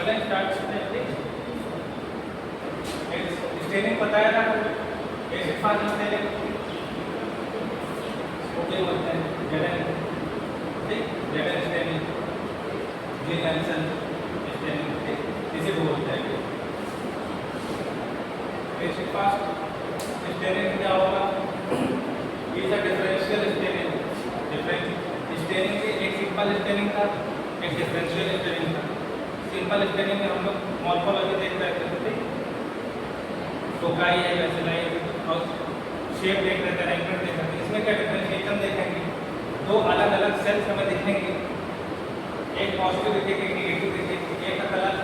Line start staining बताया था acid fast staining okay बोलते हैं जेडन ठीक जेडन स्टेनिंग जी नेल्सन स्टेनिंग ठीक इसे बोलते हैं एसिड फास्ट स्टेनिंग क्या होगा is a differential staining difference staining में एक सिंपल स्टेनिंग था एक डिफरेंशियल स्टेनिंग था सिंपल स्टेनिंग में हम लोग मॉर्फोलॉजी देख रहे थे ठीक टोकाई है वैसे और शेप देख रहे थे अरेंजमेंट देख रहे थे इसमें क्या डिफरेंशिएशन देखेंगे दो अलग अलग सेल्स हमें दिखेंगे एक पॉजिटिव दिखेगा नेगेटिव दिखेगा एक का कलर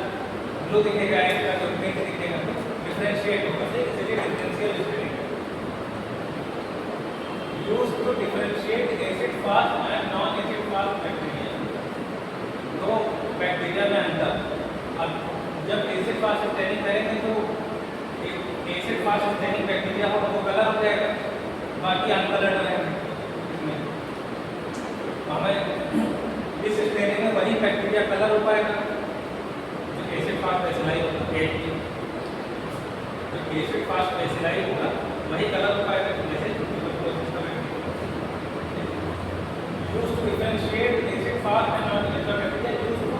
ब्लू दिखेगा एक का पिंक दिखेगा डिफरेंशिएट होगा इसलिए differential staining used to differentiate acid fast and non acid fast bacteria तो बैक्टीरिया में अंदर अब जब एसिड फास्ट स्टेनिंग करेंगे तो एसिड फास्ट स्टेनिंग बैक्टीरिया होगा वो कलर हो जाएगा बाकी अनकलर्ड रहेगा हमें इस स्टेनिंग में वही बैक्टीरिया कलर हो पाएगा जो एसिड फास्ट बेसिलाई होगा जो एसिड फास्ट बेसिलाई होगा वही कलर हो पाएगा जैसे used to differentiate acid fast and non acid bacteria used to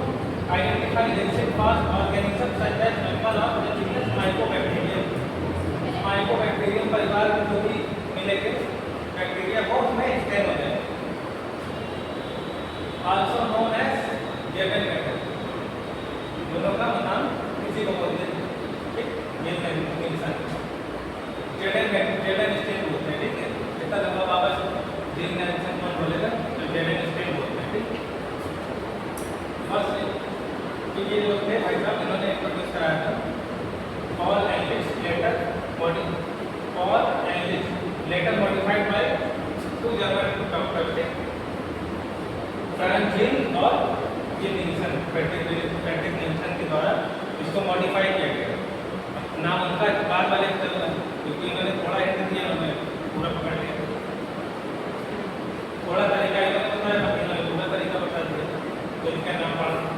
identify acid fast organism such as member of the genus mycobacterium mycobacterium परिवार में जो भी मिलेंगे बैक्टीरिया वो उसमें स्टेन हो जाएंगे आल्सो नोन एज जेडन मेथड दोनों का नाम इसी को बोलते हैं ठीक ये इंसान जेडन स्टेन बोलते हैं ठीक है इतना लंबा बाबा जीन नेल्सन कौन बोलेगा तो जेडन स्टेन बोलते हैं ठीक फर्स्ट तो ये लोग थे भाई साहब इन्होंने इंट्रोड्यूस कराया था Paul Ehrlich later modified by two German doctors Frank Jean और Jean Nielsen पैट्रिक निल्सन के द्वारा इसको मॉडिफाई किया गया नाम उनका बाद वाले चलना क्योंकि इन्होंने थोड़ा हिंट दिया उन्होंने पूरा पकड़ लिया थोड़ा तरीका इन्होंने बताया बाकी इन्होंने पूरा तरीका बता दिया तो इनका नाम पढ़ा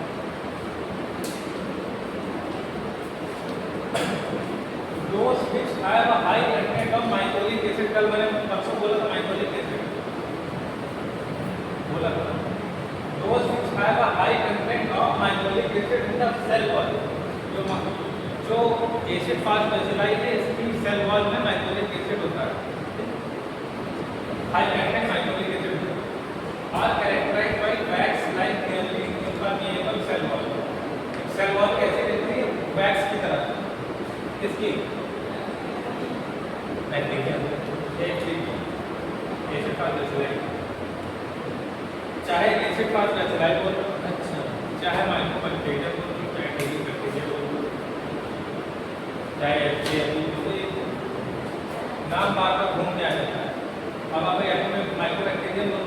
Those which have a high content of mycolic acid कल मैंने परसों बोला था mycolic acid बोला था Those which have a high content of mycolic acid in the cell wall जो एसिड फास्ट बेसिलाई है इसकी सेल वॉल में mycolic acid होता है high content mycolic acid are characterized by wax like nearly impermeable cell wall कैसे दिखती है wax की तरह इसकी चाहे एसिड फास्ट बेसिलाई बोल अच्छा चाहे माइकोबैक्टीरिया बोल चाहे बैक्टीरिया बोल चाहे नाम बार बार घूम के आ जाता है अब आप यहाँ पे माइकोबैक्टीरिया बोल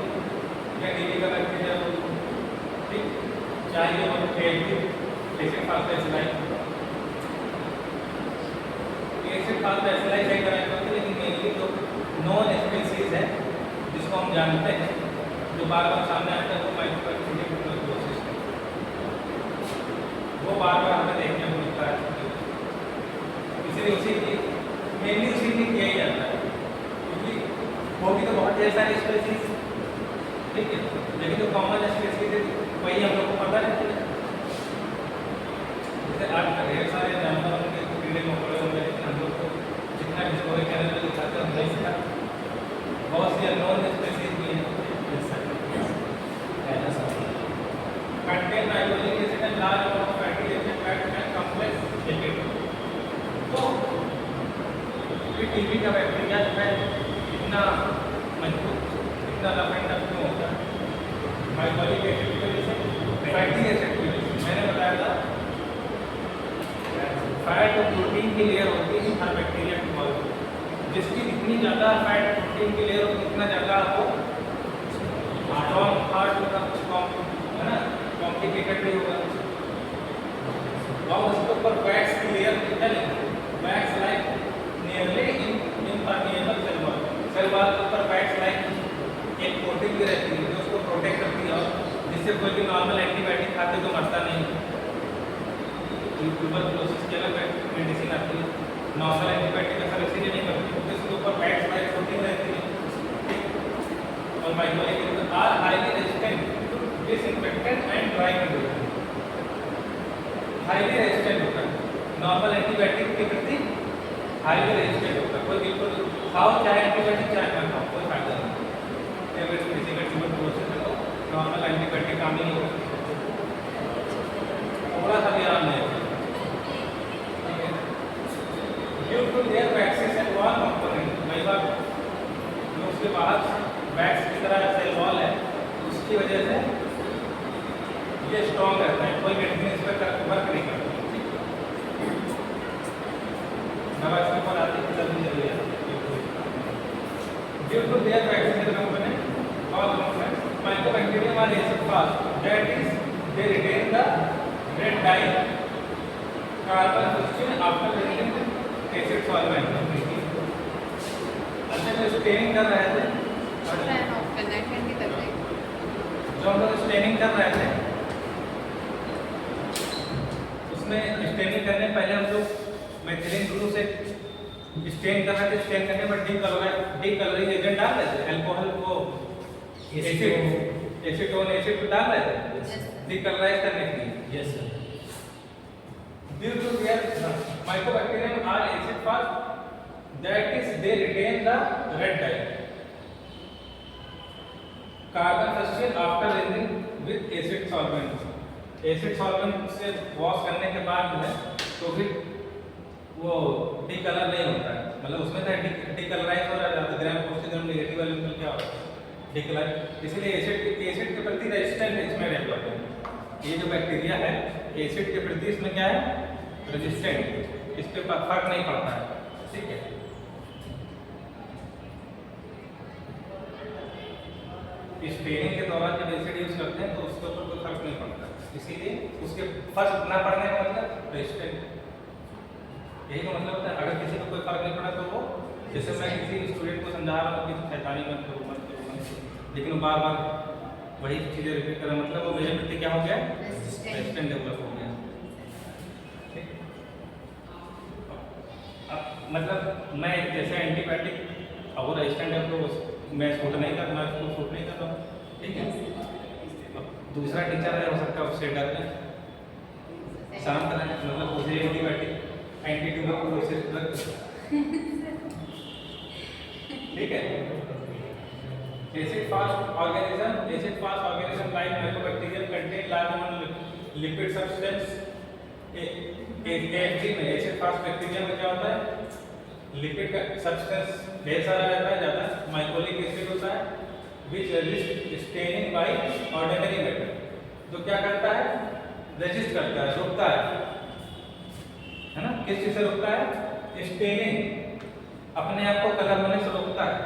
या डेली का बैक्टीरिया बोल ठीक चाहे ये acid fast bacilli acid fast bacilli check कराएंगे लेकिन मेनली जो नॉन स्पीसीज है जिसको हम जानते हैं जो बार बार सामने आता है वो माइकोबैक्टीरियम ट्यूबरकुलोसिस है वो बार बार हमें देखने को मिलता है इसलिए उसी की मेनली उसी की किया ही जाता है क्योंकि वो भी तो बहुत ढेर सारी स्पीसीज ठीक है लेकिन जो कॉमन स्पीसीज है वही हम लोग को पता है जैसे आज ढेर सारे जानवर होंगे कीड़े मकोड़े होंगे लेकिन हम लोग को जितना डिस्कवरी चैनल पर दिखाते हैं नहीं सीखा बहुत सी अननोन स्पीसीज भी हैं contain nitrogen acid and large amount of fatty acid fat and complex lipid तो टीबी का बैक्टीरिया जो है इतना मजबूत इतना लफेंड क्यों होता है माइकोलिक एसिड की वजह से फैटी एसिड की वजह से मैंने बताया था फैट और प्रोटीन की लेयर होती है हर बैक्टीरिया की मॉलिक्यूल जिसकी जितनी ज़्यादा फैट प्रोटीन की लेयर होगी उतना ज़्यादा आपको हार्ड होगा है ना कॉम्प्लिकेटेड भी होगा और उसके ऊपर वैक्स की लेयर कितना लेंगे wax like nearly impermeable cell wall के ऊपर वैक्स लाइक एक कोटिंग भी रहती है जो उसको प्रोटेक्ट करती है और जिससे कोई भी नॉर्मल एंटीबायोटिक खाते तो मरता नहीं ट्यूबरकुलोसिस की अलग मेडिसिन आती है, नॉर्मल एंटीबायोटिक असर इसीलिए नहीं करती क्योंकि इसके ऊपर बैक्स वाइट प्रोटीन रहती है, ठीक। और माइक्रोलाइकेशन are highly resistant to disinfectant and dry condition, highly resistant होता है नॉर्मल एंटीबायोटिक के प्रति, हाईली रेजिस्टेंट होता है। कोई बिल्कुल खाओ चाहे एंटीबायोटिक चाहे ना खाओ कोई फायदा नहीं, अगर किसी का ट्यूबरकुलोसिस है तो नॉर्मल एंटीबायोटिक काम ही नहीं होगा, थोड़ा सा भी आराम नहीं होगा, ठीक है। Due to their waxy and wall component, कई बार जो उसके बाहर वैक्स की तरह सेल वॉल है उसकी वजह से ये स्ट्रॉन्ग रहता है, कोई मेडिसिन इस पर वर्क नहीं करता, दवा इसके ऊपर आती है जल्दी जल्दी आती है। Due to their waxy and component all components, mycobacterium are acid fast, that is they retain the red dye carbon crystal after removing acid solvent। अच्छा जो स्टेनिंग कर रहे थे, जो हम लोग स्टेनिंग कर रहे थे उसमें स्टेनिंग करने पहले हम लोग मेथिलीन ब्लू से स्टेन कर रहे थे, स्टेन करने पर डीकलरिंग एजेंट डाल रहे थे, अल्कोहल को एसीटोन एसिड डाल रहे थे डीकलराइज करने के लिए। Yes sir. Due to their mycobacterium are acid fast, that is they retain the red dye carbon crystal after rinsing with acid solvent. Acid solvent से वॉश करने के बाद जो है तो फिर वो डीकलर नहीं होता है, मतलब उसमें तो डीकलराइज हो जाता है, ग्राम पॉजिटिव नेगेटिव वाले निकल क्या होता है डीकलर, इसलिए एसिड के प्रति रेजिस्टेंट इसमें डेवलप है। ये जो बैक्टीरिया है एसिड के प्रति इसमें क्या है रेजिस्टेंट, इस पे फर्क नहीं पड़ता है, ठीक है। स्टेनिंग के दौरान जब एसिड यूज करते हैं तो उसके ऊपर कोई फर्क नहीं पड़ता, इसीलिए उसके फर्क ना पड़ने का मतलब रेजिस्टेंट, यही का मतलब होता है। अगर किसी को कोई फर्क नहीं पड़ा तो वो, जैसे मैं किसी स्टूडेंट को समझा रहा हूँ कि शैतानी मत करो मत करो, लेकिन वो बार बार वही चीज़ें रिपीट कर, मतलब वो मेरे प्रति क्या हो गया रेजिस्टेंट डेवलप हो गया, ठीक। अब मतलब मैं जैसे एंटीबायोटिक अब रेजिस्टेंट है तो मैं शूट नहीं करना, उसको शूट नहीं करना, ठीक है। अब दूसरा टीचर है हो सकता है उससे डर में शांत रहें, मतलब उसे एंटीबायोटिक एंटी ट्यूबरकुलोसिस ड्रग, ठीक है। Acid fast organism like mycobacterium contain large amount lipid substance. AFG में एसिड फास्ट बैक्टीरिया में क्या होता है लिपिड का सब्सटेंस ढेर सारा रहता है, ज़्यादा माइकोलिक एसिड होता है विच resist staining by ordinary method, जो क्या करता है रेजिस्ट करता है, रोकता है ना, किस चीज से रोकता है स्टेनिंग, अपने आप को कलर होने से रोकता है।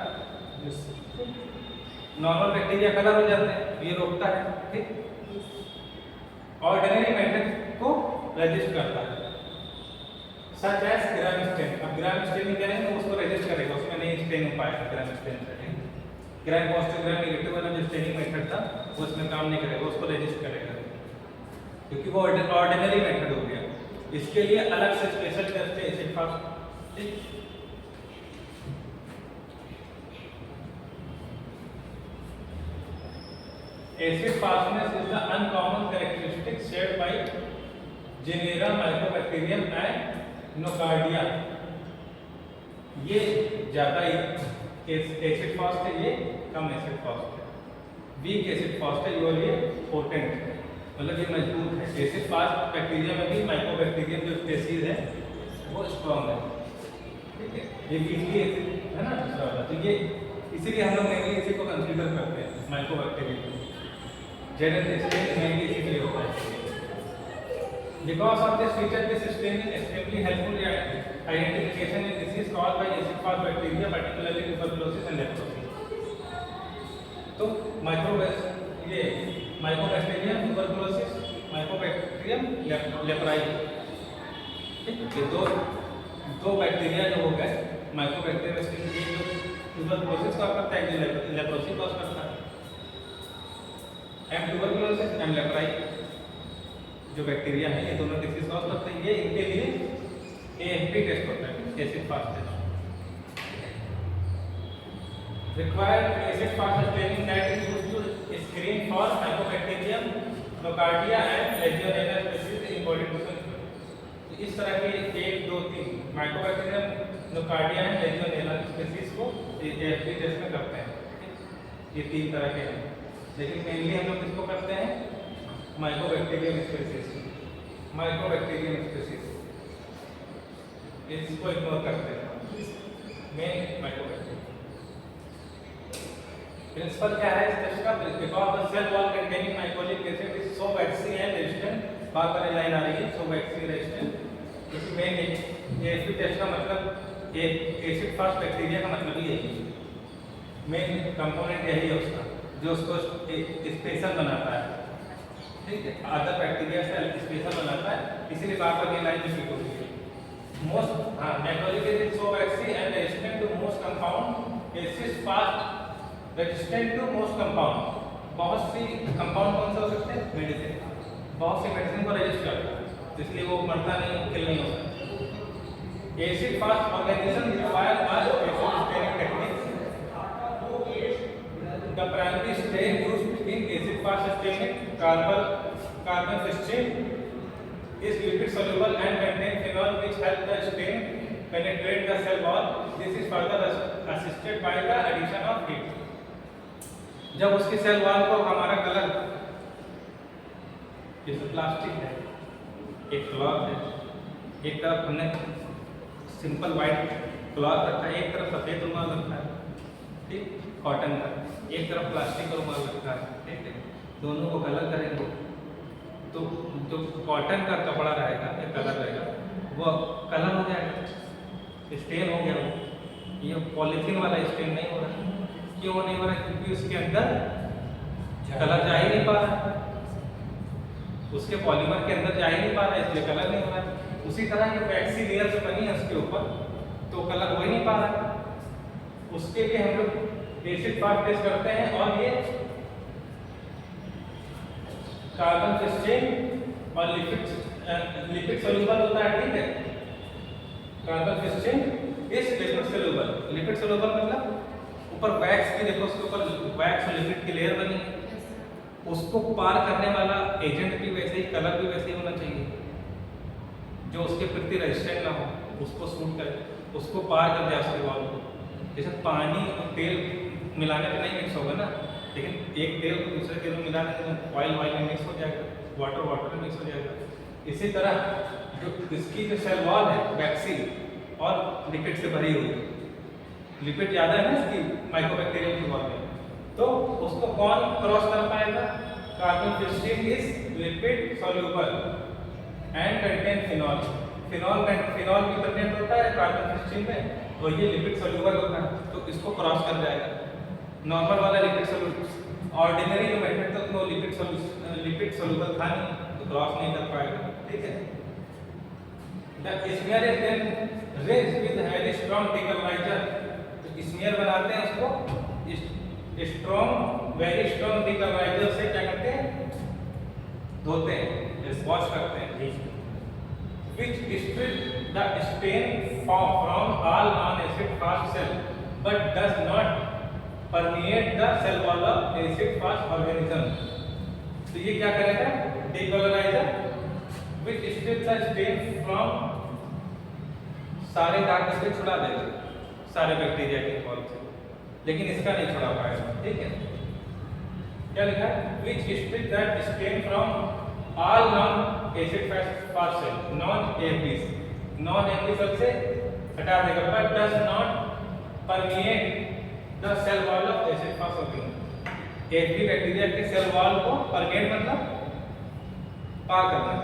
नॉर्मल बैक्टीरिया कलर हो जाते हैं, ये रोकता है, ठीक। ऑर्डिनरी मेथड को रेजिस्ट करता है, सच एज ग्राम स्टेन। अब ग्राम स्टेनिंग करेंगे तो उसको रेजिस्ट करेगा, उसमें नहीं स्टेन हो पाएगा ग्राम स्टेन से, ग्राम पॉजिटिव ग्राम नेगेटिव वाला जो स्टेनिंग मेथड था वो उसमें काम नहीं करेगा, उसको रेजिस्ट करेगा क्योंकि वो ऑर्डिनरी मेथड हो गया। इसके लिए अलग से स्पेशल टेस्ट है एसिड फास्ट, ठीक। Acid fastness is the uncommon characteristic shared by genera Mycobacterium and nocardia. ये ज्यादा एसिड फास्ट है, ये कम एसिड फास्ट है, वीक एसिड फास्ट है, और ये पोटेंट है, मतलब ये मजबूत है। एसिड फास्ट बैक्टीरिया में भी माइकोबैक्टीरियम जो स्पीसीज है वो स्ट्रॉन्ग है, ठीक है। ये वीकली एसिड है ना, तो ये इसीलिए हम लोग मेनली इसी को कंसीडर करते हैं माइकोबैक्टीरियम, जनरली स्टेन मेनली इसीलिए होता है। Because of this feature, this stain is extremely helpful in identification in disease caused by acid fast bacteria, particularly tuberculosis and leprosy. तो माइकोबैक्टीरियम ट्यूबरकुलोसिस, माइकोबैक्टीरियम लेप्राई, ठीक। ये दो bacteria जो हो गए माइकोबैक्टीरियम, जो ट्यूबरकुलोसिस का करता है, लेप्रोसी कॉज करता है, एम ट्यूबरकुलोसिस एम लेप्राई। जो बैक्टीरिया है ये दोनों डिसीज कॉज करते हैं। ये इनके लिए AFP टेस्ट होता है, acid fast test. Required acid fast staining that is used to screen for Mycobacterium, Nocardia and Legionella species in body tissue। इस तरह के 1, 2, 3 Mycobacterium, Nocardia and Legionella species को AFP टेस्ट में करते हैं। ये 3 तरह के हैं, लेकिन मेनली हम लोग किसको करते हैं? Mycobacterium species। Mycobacterium species इसको इग्नोर करते हैं, मेन Mycobacterium। प्रिंसिपल क्या है इस टेस्ट का? Because the cell wall containing mycolic acid is so waxy and resistant, बार बार लाइन आ रही है, सो वैक्सी रेजिस्टेंट। क्योंकि मेन एसिड टेस्ट का मतलब एसिड फास्ट बैक्टीरिया का मतलब ही यही है, मेन कंपोनेंट यही है उसका, जो उसको स्पेशल बनाता है। ठीक है, अदर बैक्टीरिया से स्पेशल बनाता है, इसीलिए बार बार ये लाइन रिपीट होती है। Most mycolic acid so waxy and resistant to most compound, acid fast resistant to most compound. बहुत सी कंपाउंड कौन से हो सकते हैं? मेडिसिन। बहुत सी मेडिसिन को रेजिस्ट करता है, इसलिए वो मरता नहीं, किल नहीं होता। Acid fast organism require special staining techniques. The primary stain used in acid fast staining carbon 16 is lipid soluble and contain phenol which help the stain penetrate the cell wall. This is further assisted by the addition of heat। जब उसकी cell wall को हमारा colour, जैसे plastic है, एक cloth है, एक तरफ हमने सिंपल वाइट क्लॉथ रखा है, एक तरफ सफेद रुमाल रखा है, ठीक, कॉटन का, एक तरफ प्लास्टिक का रुमाल रखा है, ठीक है, दोनों को कलर करेंगे तो जो कॉटन का कपड़ा रहेगा या कलर रहेगा वो कलर हो जाएगा, स्टेन हो गया। ये पॉलीथीन वाला स्टेन नहीं हो रहा। क्यों नहीं हो रहा? क्योंकि उसके अंदर कलर जा ही नहीं पा रहा, उसके पॉलीमर के अंदर जा ही नहीं पा रहा, इसलिए कलर नहीं हो रहा। उसी तरह ये वैक्सी लेयर जो बनी है उसके ऊपर, तो कलर हो ही नहीं पा रहा। उसके लिए हम लोग एसिड फास्ट टेस्ट करते हैं, और ये कार्बन 16 और लिपिड सोल्यूबल होता है, ठीक है। कार्बन 16 इस लिपिड सोल्यूबल। लिपिड सोल्यूबल मतलब ऊपर वैक्स की, देखो उसके ऊपर वैक्स और लिपिड की लेयर बनी है, उसको पार करने वाला एजेंट भी वैसे ही, कलर भी वैसे ही होना चाहिए, जो उसके प्रति रेजिस्टेंट ना हो, उसको सूट करे, उसको पार कर दे उसके वॉल को। जैसे पानी और तेल मिलाने पे नहीं मिक्स होगा ना, लेकिन एक तेल को दूसरे तेल में मिलाने से ऑयल में मिक्स हो जाएगा, वाटर में मिक्स हो जाएगा। इसी तरह जो इसकी जो सेल वॉल है वैक्सी और लिपिड से भरी हुई, लिपिड ज़्यादा है ना इसकी माइकोबैक्टीरियम की वॉल में, तो उसको कौन क्रॉस कर पाएगा? Carbon 15 is lipid soluble and contain phenol. Phenol भी प्रेजेंट होता है कार्बन 15 में, और ये लिपिड सोल्यूबल होता है, तो इसको क्रॉस कर जाएगा। नॉर्मल वाला लिपिड सोल्यूबल, ऑर्डिनरी जो मेथड तो वो लिपिड सोल्यूबल था नहीं, तो क्रॉस नहीं कर पाएगा, ठीक है। The smear is then rinsed with very strong decolouriser. तो स्मीयर बनाते हैं उसको वेरी स्ट्रांग डिकलराइजर से, क्या करते हैं? धोते हैं, वॉश करते हैं, which strip the stain from all non-acid fast cell but does not permeate the cell wall of acid fast organism। तो ये क्या करेगा? डिकलराइजर which strip the stain from, सारे दाग इससे छुड़ा देगा, सारे बैक्टीरिया के वॉल से, लेकिन इसका नहीं छुड़ा पाएगा, ठीक है। क्या लिखा है? which strip that stain from all non-acid fast cell, non-AFPs, non-AFP सबसे हटा देगा, but does not permeate the cell wall of acid fast organism। AFP bacteria के सेल वॉल को परमेट मतलब पार करना,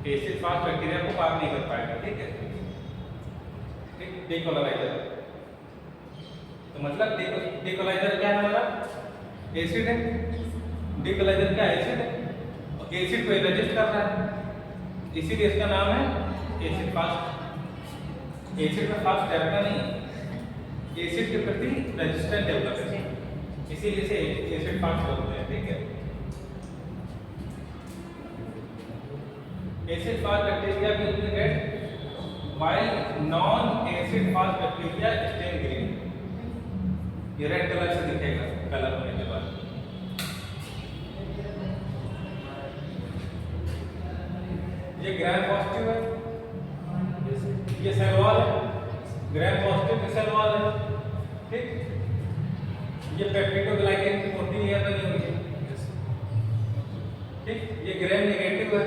एसिड फास्ट बैक्टीरिया को पार नहीं कर पाएगा, ठीक है। डिकलराइजर, तो मतलब डिकलराइजर क्या है हमारा? एसिड है। डिकलराइजर क्या? एसिड है, एसिड को रेजिस्ट कर रहा है, इसीलिए इसका नाम है एसिड फास्ट। एसिड में फास्ट जाता नहीं, एसिड के प्रति रेजिस्टेंस डेवलप है, इसीलिए इसे एसिड फास्ट बोलते हैं, ठीक है। Acid fast bacteria will be red while non-acid fast bacteria stain green। ये रेड कलर से दिखेगा कलर होने के बाद। ये ग्राम पॉजिटिव है, ये सेल वॉल है, ग्राम पॉजिटिव की सेल वॉल है, ठीक। ये पेप्टिडोग्लाइकेन की मोटी लेयर बनी हुई है, ठीक। ये ग्राम नेगेटिव है,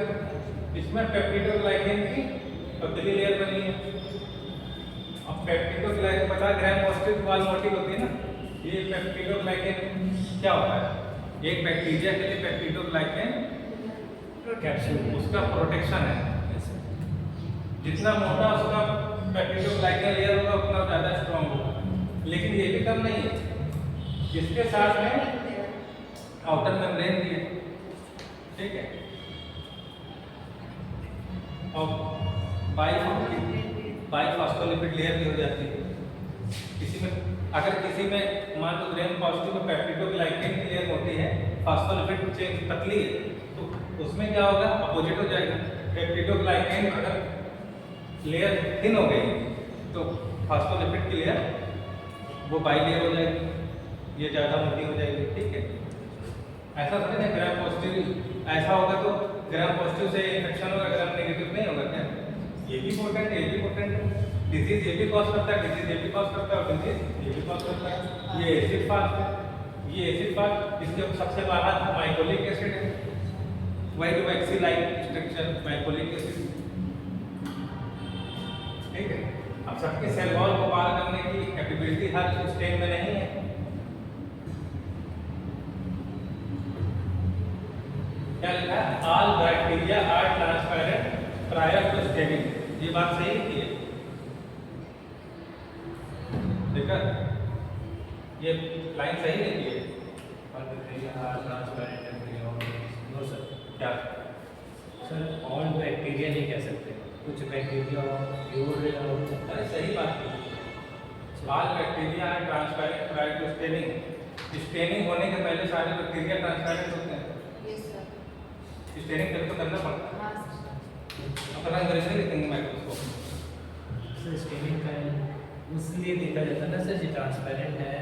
इसमें पेप्टिडोग्लाइकेन की पतली लेयर बनी है। अब पेप्टिडोग्लाइकेन 50 ग्राम पॉजिटिव वाल मोटी होती है ना, ये पेप्टिडोग्लाइकेन क्या होता है? एक बैक्टीरिया के लिए पेप्टिडोग्लाइकेन कैप्सूल उसका प्रोटेक्शन है। जितना मोटा उसका पेप्टिडोग्लाइकेन लेयर होगा उतना ज़्यादा स्ट्रॉन्ग होगा, लेकिन ये भी कम नहीं है, इसके साथ में आउटर मेम्ब्रेन भी है, ठीक है। और बाइफॉस्फोलिपिड लेयर भी हो जाती है किसी में। अगर किसी में मान लो ग्राम पॉजिटिव में पेप्टिडोग्लाइकेन की लेयर होती है, फॉस्फोलिपिड चेन पतली है, तो उसमें क्या होगा? अपोजिट हो जाएगा। पेप्टिडोग्लाइकेन अगर लेयर थिन हो गई तो फॉस्फोलिपिड की लेयर वो बाई लेयर हो जाएगी, ये ज़्यादा मोटी हो जाएगी, ठीक है। ऐसा थोड़ी ना ग्राम पॉजिटिव ऐसा होगा तो ग्राम पॉजिटिव से इन्फेक्शन होगा, ग्राम नेगेटिव नहीं होगा क्या? ये भी पोटेंट है, ये भी पोटेंट है। डिजीज ये भी कॉज करता है, डिजीज ये भी कॉज करता है, और डिजीज ये भी कॉज करता है। ये एसिड फास्ट है, ये एसिड फास्ट, इसके सबसे बाहर माइकोलिक एसिड है, वाइट वैक्सी लाइक स्ट्रक्चर माइकोलिक एसिड, ठीक है। अब सबके सेल वॉल को पार करने की कैपेबिलिटी हर स्टेज में नहीं है। क्या लिखा है? All bacteria are transparent prior to staining. ये बात सही लिखी है, देखा? ये लाइन सही लिखी है। All bacteria are transparent and no sir. क्या सर ऑल बैक्टीरिया नहीं कह सकते, कुछ बैक्टीरिया प्योर है और अरे सही बात है। All bacteria are transparent prior to staining. Staining होने के पहले सारे बैक्टीरिया ट्रांसपेरेंट होते हैं। स्टेनिंग तो करना पड़ता है। अपना अंग्रेजी में लिखेंगे माइक्रोस्कोप। सर स्टेनिंग का इसलिए देखा जाता है ना सर, जो ट्रांसपेरेंट है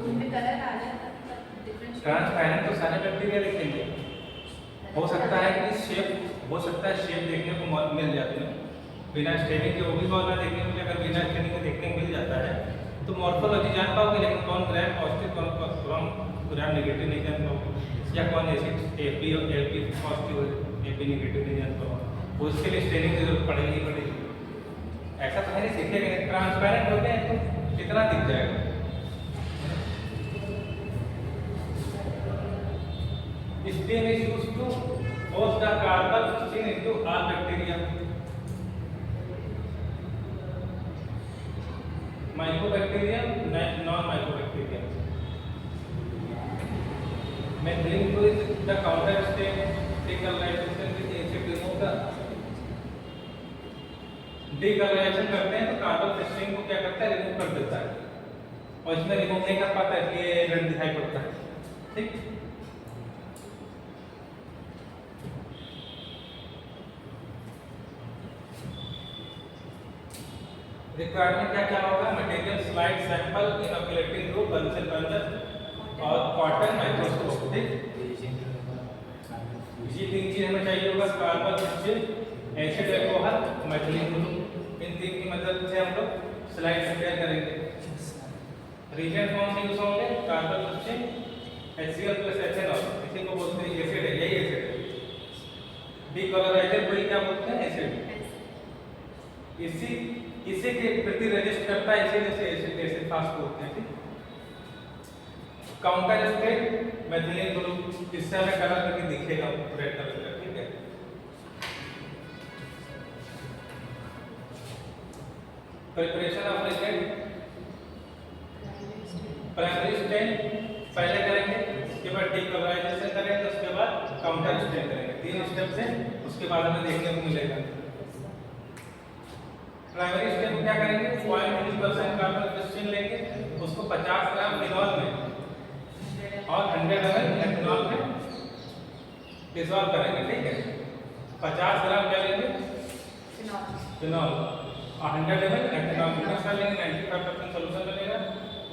उनमें कलर आ जाता है, डिफरेंट ट्रांसपेरेंट तो सारे बैक्टीरिया लिखेंगे। हो सकता है कि शेप देखने को मिल जाती है बिना स्टेनिंग के, वो भी बहुत देखने को मिले। अगर बिना स्टेनिंग के देखने को मिल जाता है तो मॉर्फोलॉजी जान पाओगे, लेकिन कौन ग्राम पॉजिटिव कौन ग्राम नेगेटिव नहीं जान पाओगे, या कौन एसिड एपी और एलपी पॉजिटिव एपी नेगेटिव नहीं जान पाओगे। उसके लिए स्टेनिंग की जरूरत पड़ेगी ही पड़ेगी। ऐसा तो है नहीं सीखेगा नहीं। ट्रांसपेरेंट होते हैं तो कितना दिख जाएगा। Stain is used to force the carbon chain into all bacteria. Mycobacterium, non-mycobacterium. Methylene blue is the counter stain. Decolorization with acid remove the decolorization करते हैं तो कार्बन स्ट्रिंग को क्या करता है? रिमूव कर देता है, और इसमें रिमूव नहीं कर पाता इसलिए रेड दिखाई पड़ता है, ठीक। रिक्वायरमेंट क्या क्या होगा? Material slide sample inoculating group Bunsen burner और कॉटन माइक्रोस्कोप, ठीक। ये तीन चीज हमें चाहिए होगा, carbon steel, acid alcohol, methylene group. इन तीन की मदद से हम लोग स्लाइड प्रिपेयर करेंगे। रिएजेंट कौन से यूज होंगे? Carbon steel, HCl plus ethanol, इसी को बोलते हैं एसिड है, यही एसिड है। डीकलराइजर को क्या बोलते हैं? एसिड। इसी के प्रति रेजिस्ट करता है, इसीलिए से एसिड फास्ट बोलते हैं, ठीक। काउंटर स्टेट मेथिलीन ग्रुप, इससे हमें कलर करके दिखेगा रेड कलर का, ठीक है। Preparation of reagent, primary stain पहले करेंगे, उसके बाद डीकलराइजेशन करेंगे, उसके बाद काउंटर स्टेन करेंगे। 3 स्टेप से उसके बाद हमें देखने को मिलेगा। प्राइमरी स्टेप क्या करेंगे? 0.3% कार्बन स्टील लेंगे, उसको 50 ग्राम फिनॉल में और 100 ml एथेनॉल में डिसॉल्व करेंगे, ठीक है। 50 ग्राम क्या लेंगे फिनॉल फिनॉल और 100 ml एथेनॉल मिक्स कर लेंगे, 95% सोल्यूशन बनेगा।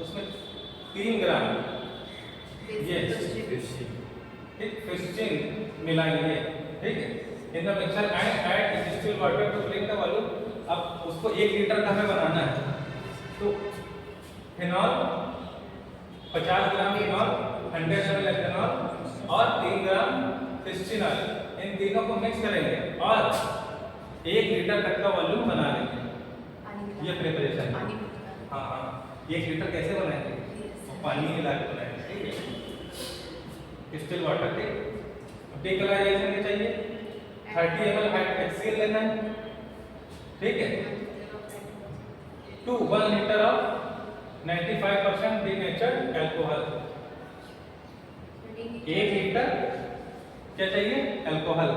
उसमें 3 ग्राम ये ठीक फिस्टिन मिलाएंगे, ठीक है। In the mixer and add distilled water to break the volume. अब उसको 1 लीटर का हमें बनाना है, तो phenol 50 gram phenol, 100 ml ethanol और 3 ग्राम फिस्टिनॉल, इन तीनों को मिक्स करेंगे और 1 लीटर तक का वॉल्यूम बना लेंगे। पानी ये प्रिपरेशन है। पानी हाँ हाँ, 1 लीटर कैसे बनाएंगे, तो पानी मिला के बनाएंगे, ठीक है। डिस्टिल वाटर के डिकलराइजेशन के चाहिए 30 ml HCl लेना है, ठीक है, to 1 litre of 95% denatured alcohol. 1 litre क्या चाहिए अल्कोहल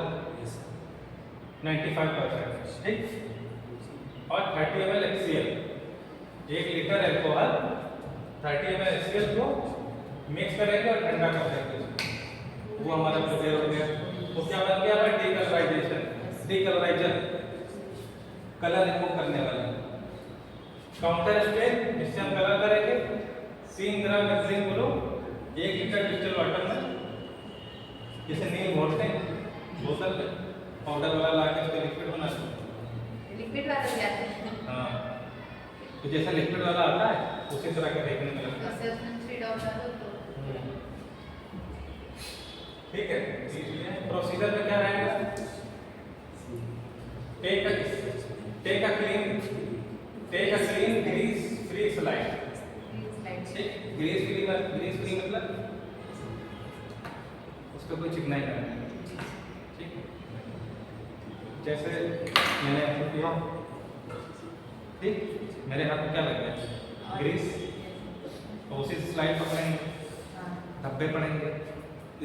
95%, ठीक, और 30 ml HCl। 1 litre alcohol 30 ml HCl को मिक्स करेंगे और ठंडा कर देंगे, वो हमारा प्रिपेयर हो गया। तो क्या बन गया हमारा डीकलराइजेशन, डीकलराइजर कलर रिमूव करने वाला। काउंटर स्टेन इससे हम कलर करेंगे 3 gram methylene group 1 litre distil water में, जैसे नील घोलते हैं बोतल में, पाउडर वाला ला के उसका लिक्विड बना दें। लिक्विड वाला भी आता है। हाँ, तो जैसा लिक्विड वाला आता है उसी तरह का देखने में लगता है, जैसे उसमें 3 ड्रॉप डालो तो ठीक है। प्रोसीजर में क्या रहेगा, take a clean grease free slide, grease free मतलब उसका कोई चिकनाई करना है, ठीक है। जैसे मैंने ऐसे किया, ठीक, मेरे हाथ में क्या लग गया ग्रीस, तो उसी स्लाइड पकड़ेंगे, धब्बे पड़ेंगे।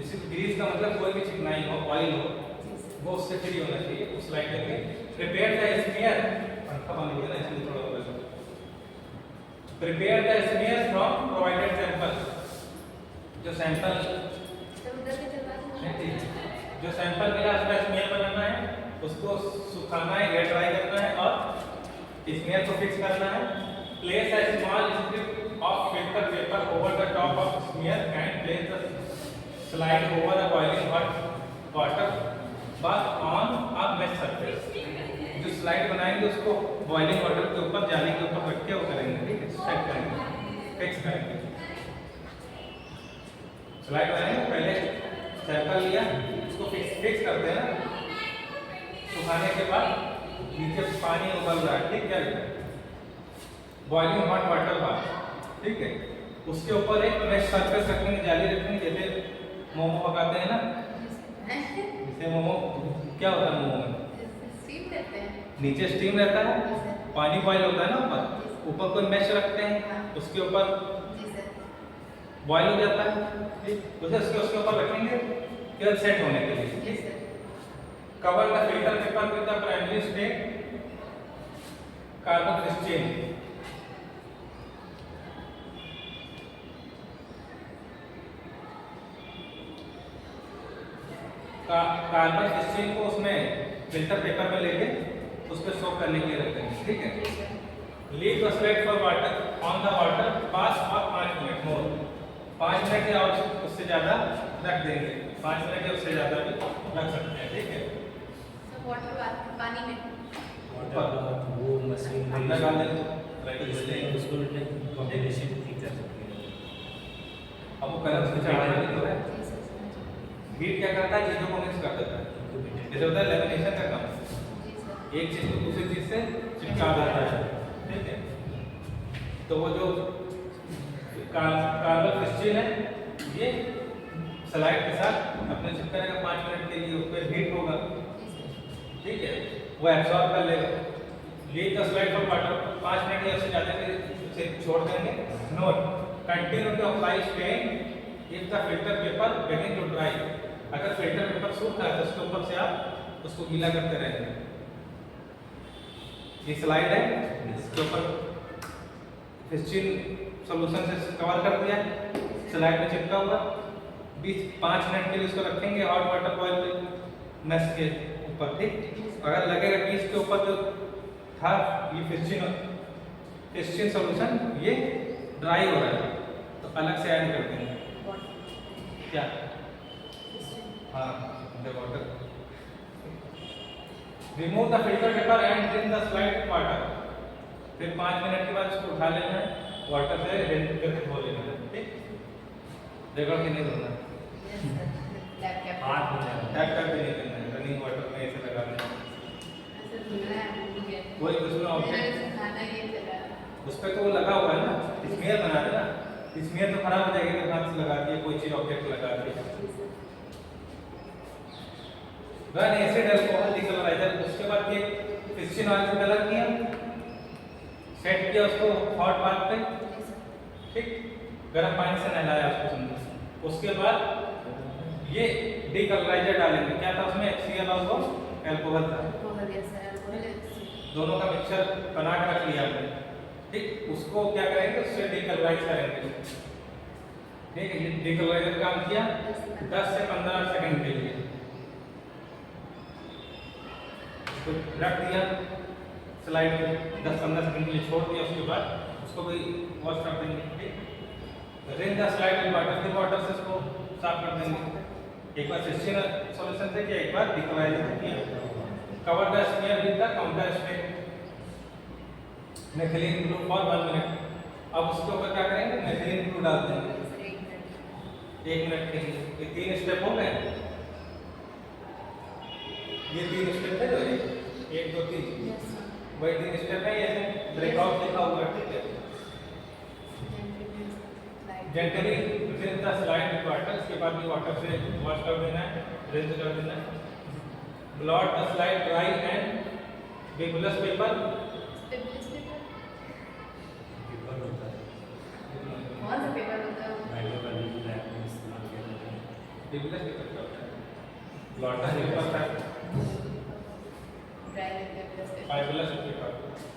इसी ग्रीस का मतलब कोई भी चिकनाई हो, ऑयल हो, वो उससे फ्री होना चाहिए, उस स्लाइड करके प्रिपेयर द स्मीयर, पंखा बंद हो गया ना इसलिए थोड़ा ऊपर से, prepare the smear from provided sample. जो सैंपल तो उधर से चलवा दो। जो सैंपल मिला उसका स्मीयर बनाना है, उसको सुखाना है, एयर ड्राई करना है और स्मीयर को फिक्स करना है। Place a small strip of filter paper over the top of smear and place the slide over the boiling hot water बस ऑन अ वेट सरफेस। जो स्लाइड बनाएंगे उसको बॉइलिंग वाटर के ऊपर, जाली के ऊपर रख के वो करेंगे, ठीक है, सेट करेंगे, फिक्स करेंगे। स्लाइड बनाएंगे, पहले सैंपल लिया, उसको फिक्स करते हैं ना, सुखाने के बाद नीचे पानी उबल रहा है, ठीक, क्या लिखा है बॉइलिंग हॉट वाटर बार, ठीक है। उसके ऊपर एक वेट सरफेस रखेंगे, जाली रखेंगे, जैसे मोमो पकाते हैं ना, जैसे मोमो क्या होता है, मोमो में स्टीम देते हैं, नीचे स्टीम रहता है, पानी बॉईल होता है ना, ऊपर कोई मैश रखते हैं, उसके ऊपर बॉईल हो जाता है, ठीक, उसे उसके ऊपर रखेंगे केवल सेट होने के लिए। Cover the filter paper with the primary stain carbon crystal. Carbon crystal को उसमें फिल्टर पेपर में लेके उस पर सोक करने के लिए रखते हैं, ठीक है। Leave the slide for water on the water पास और 5 मिनट मोर, 5 मिनट या उससे ज़्यादा रख देंगे, 5 मिनट या उससे ज़्यादा भी रख सकते हैं, ठीक है। सब वाटर पानी में वो मशीन में अंदर डाल देंगे इसलिए उसको कॉम्बिनेशन ठीक कर सकते हैं। अब वो कलर उसमें चढ़ाना भी तो है, हीट क्या करता है, चीज़ों को मिक्स कर देता है, जैसे होता है लेमिनेशन का काम, एक चीज़ को दूसरी चीज़ से चिपका देता है, ठीक है। तो वो जो कार्बन क्रिस्टल है ये स्लाइड के साथ अपने चिपकाने का 5 मिनट के लिए उस पर हीट होगा, ठीक है, वो एब्सॉर्ब कर लेगा। Leave the slide for water 5 minute या उससे ज़्यादा से छोड़ देंगे। Note continue to apply stain if the filter paper begin to dry. अगर फिल्टर पेपर सूख रहा है तो उसके ऊपर से आप उसको गीला करते रहेंगे। ये स्लाइड है, इसके ऊपर फिस्टिन सॉल्यूशन से कवर कर दिया, स्लाइड में चिपका हुआ, 5 मिनट के लिए उसको रखेंगे हॉट वाटर बॉईल में मैश के ऊपर, ठीक। अगर लगेगा कि इसके ऊपर जो था ये फिस्टिन सॉल्यूशन ये ड्राई हो रहा है तो अलग से ऐड कर देंगे क्या, हाँ, the water. Remove the filter paper and drain the slide water. फिर 5 मिनट के बाद इसको उठा लेना है, वाटर से ड्रेन करके धो लेना है, ठीक। रगड़ के नहीं धोना, हाथ में टैप टैप भी नहीं करना है, रनिंग वाटर में ऐसे लगा देना। कोई उसमें ऑब्जेक्ट उस पर तो वो लगा हुआ है ना, स्मेयर बना देना, स्मेयर तो खराब हो जाएगी अगर हाथ से लगा दिया कोई चीज ऑब्जेक्ट लगा दिया। रन एसिड अल्कोहल डिकलराइजर, उसके बाद ये फिस्टिन ऑयल से कलर किया, सेट किया उसको हॉट बाथ पे, ठीक, गर्म पानी से नहलाया उसको समझो। उसके बाद ये डिकलराइजर डालेंगे, क्या था उसमें HCl और अल्कोहल था, दोनों का मिक्सचर बना के रख लिया हमने, ठीक। उसको क्या करेंगे, उससे डिकलराइज करेंगे, ठीक है। ये डिकलराइजर काम किया 10 से 15 सेकंड के लिए, तो रख दिया स्लाइड पे 10-15 सेकंड के लिए छोड़ दिया, उसके बाद उसको भी वॉश कर देंगे, ठीक। रिन द स्लाइड इन वाटर, फिर वाटर से इसको साफ कर देंगे, एक बार फिस्टिन सॉल्यूशन से किया, एक बार डिकलराइजर से किया। Cover the smear with the counter spray methylene blue for 1 minute. अब उसके ऊपर क्या करेंगे, नेथलीन ब्लू डाल देंगे 1 मिनट के लिए। ये 3 स्टेप हो गए, ये 3 स्टेप है जो 1 2 3 वही 3 स्टेप है, ये ब्रेकआउट लिखा हुआ है, ठीक है। जेंटली फिर द स्लाइड विद वाटर, इसके बाद भी वाटर से वॉश कर देना है, रिंस कर देना है। Blot the slide dry and bibulous paper, paper होता है, कौन सा पेपर होता है? माइक्रोबायोलॉजी लैब में इस्तेमाल किया जाता है। बिगुलस पेपर क्या होता है, ब्लॉटर पेपर था, फाइबरलेस पेपर,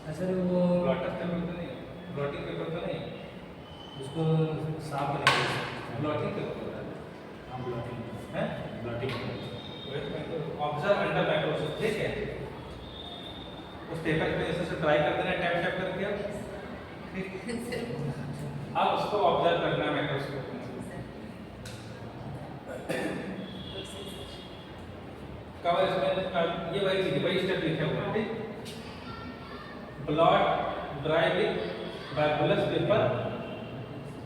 अच्छा वो ब्लॉटर पेपर तो नहीं, ब्लॉटिंग पेपर तो नहीं, उसको साफ करने के लिए ब्लॉटिंग पेपर होता है, हम ब्लॉटिंग हैं, ब्लॉटिंग ऑब्जर्व अंडर माइक्रोस्कोप, ठीक है। उस पेपर पे ऐसे ट्राई कर देना, टैप टैप कर दिया, ठीक। अब उसको ऑब्जर्व करना है माइक्रोस्कोप में। कवर इसमें ये वही चीज, वही स्टेप लिखे हुए हैं, ठीक। Blot dry with bibulous paper,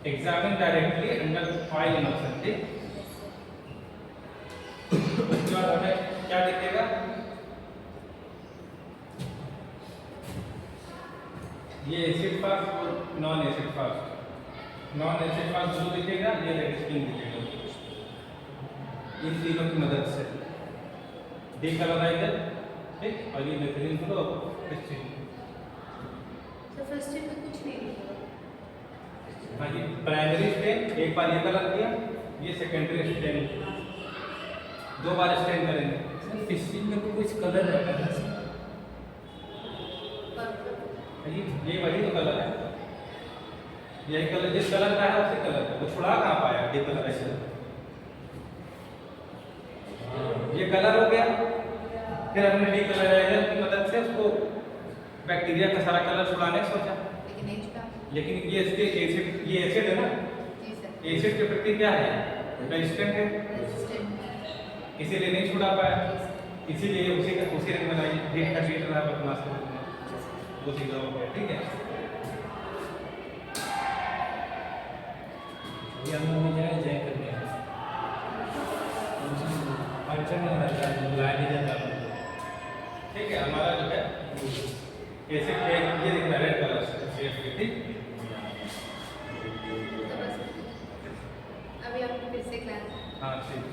examine directly under oil emulsion, ठीक। उसके बाद हमें क्या दिखेगा, ये एसिड फास्ट और non acid fast. Non acid fast blue दिखेगा, ये रेड स्क्रीन दिखेगा। इन तीनों की मदद से डिकलराइजर, ठीक, और ये नेथलीन ब्लू और फिस्टिन। तो फर्स्ट में कुछ नहीं होगा। हाँ, ये प्राइमरी स्टेन, एक बार ये कलर किया, ये सेकेंडरी स्टेन, 2 बार स्टेन करेंगे। फिस्टिन में कुछ कलर रहता है, ये वही तो कलर है, यही कलर, जिस कलर का है उसी कलर है, वो छुड़ा कहाँ पाया डिकलराइजर। ये कलर हो गया, फिर हमने डिकलराइजर की मदद से उसको बैक्टीरिया का सारा कलर छुड़ाने की सोचा, लेकिन नहीं छुड़ा। लेकिन ये इसके एसिड, ये एसिड है ना, जी सर। एसिड के प्रति क्या है, रेजिस्टेंट है, रेजिस्टेंट। इसीलिए नहीं छुड़ा पाया, इसीलिए उसी रंग में हीट का हीट रहा बदमाश को वो सीधा हो गया, ठीक है। ये हम लोग जाए जय करने फंक्शन में रहता है, बुलाया नहीं जाता, ठीक है। हमारा जो है एसिड टैग ये दिख रहा है रेड कलर से, ठीक। तो बस अभी आपको फिर से क्लास। हाँ, ठीक।